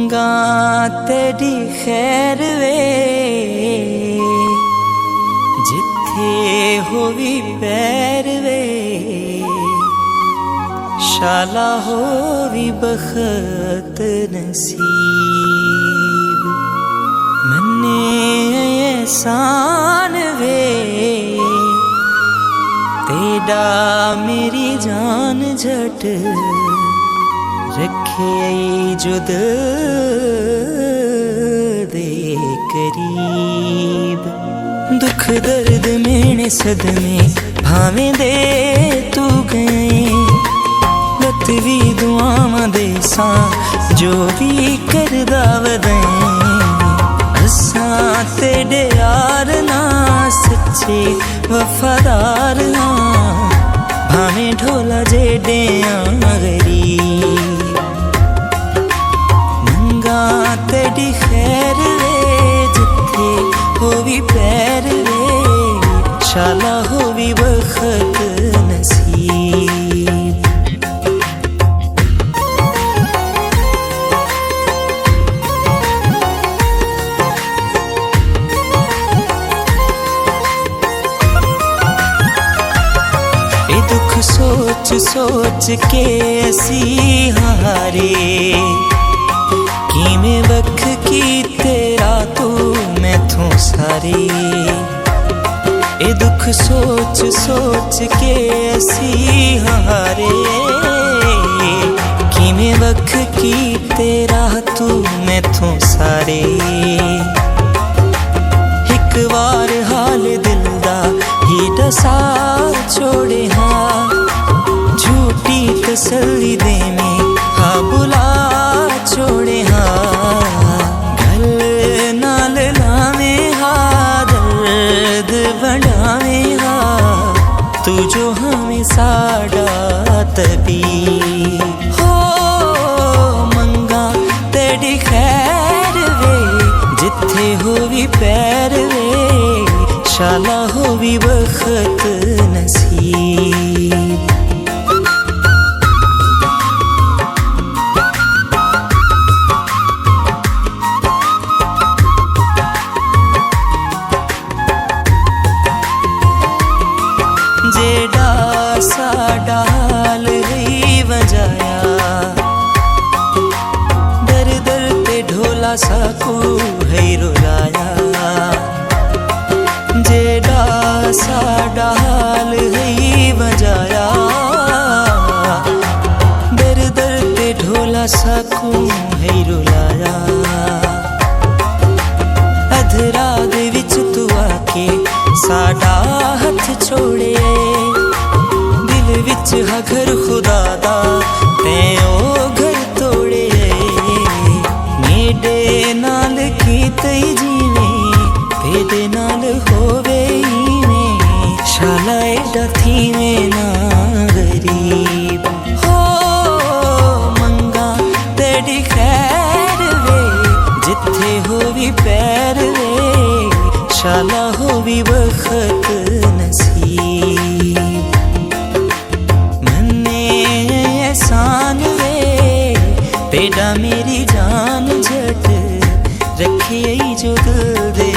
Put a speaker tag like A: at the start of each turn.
A: मंगा तेरी खैर वे जिथे होवी पैर वे शाला होवी बखत नसीब मन्ने एहसान वे तेरा मेरी जान झट रखे जुद दे करीब दुख दर्द मेने सदमे भावें दे तू गए लत भी दुआवां दे सा जो भी करदा वदें असां तेरे यार ना सच्चे वफादार ना भावें ढोला जेडे गरीब मंगा तेरी खैर वे जिथे होवी पैर वे शाला होवी बखत नसीब दुख सोच सोच के असी हारे किमें वख की तेरा तू मैथों सारे ए दुख सोच सोच के असी हारे किमें वख की तेरा तू मैथों सारे एक बार हाल दिल दा ही दसा छोड़े हाँ झूठी तसल्ली दे में हाँ बुला छोड़े हाँ गल नाल लावे हाँ दर्द बढ़ावे हाँ तू जो हमें साड़ा तबी हो मंगा तेरी खैर वे जिथे होवी पैर वे शाला होवी बखत नसीब जेड़ा साडा हाल ही वजाया दर दर ते ढोला साकू है रुलाया जेड़ा साडा हाल है बजाया दर दर ते ढोला साकू है रुलाया अधरा दे विच तू आके साडा हथ छोड़े दिल विच हा घर खुदा दा ते ओ घर तोड़े मेरे नाल कीते जीवे तेरे नाल होवे में शाला एडा थीवे ना गरीब हो मंगा तेरी खैर वे जिथे होवी पैर वे शाला होवी बखत नसीब मन्ने एहसान वे तेरा मेरी जान झट रखे जो दिल दे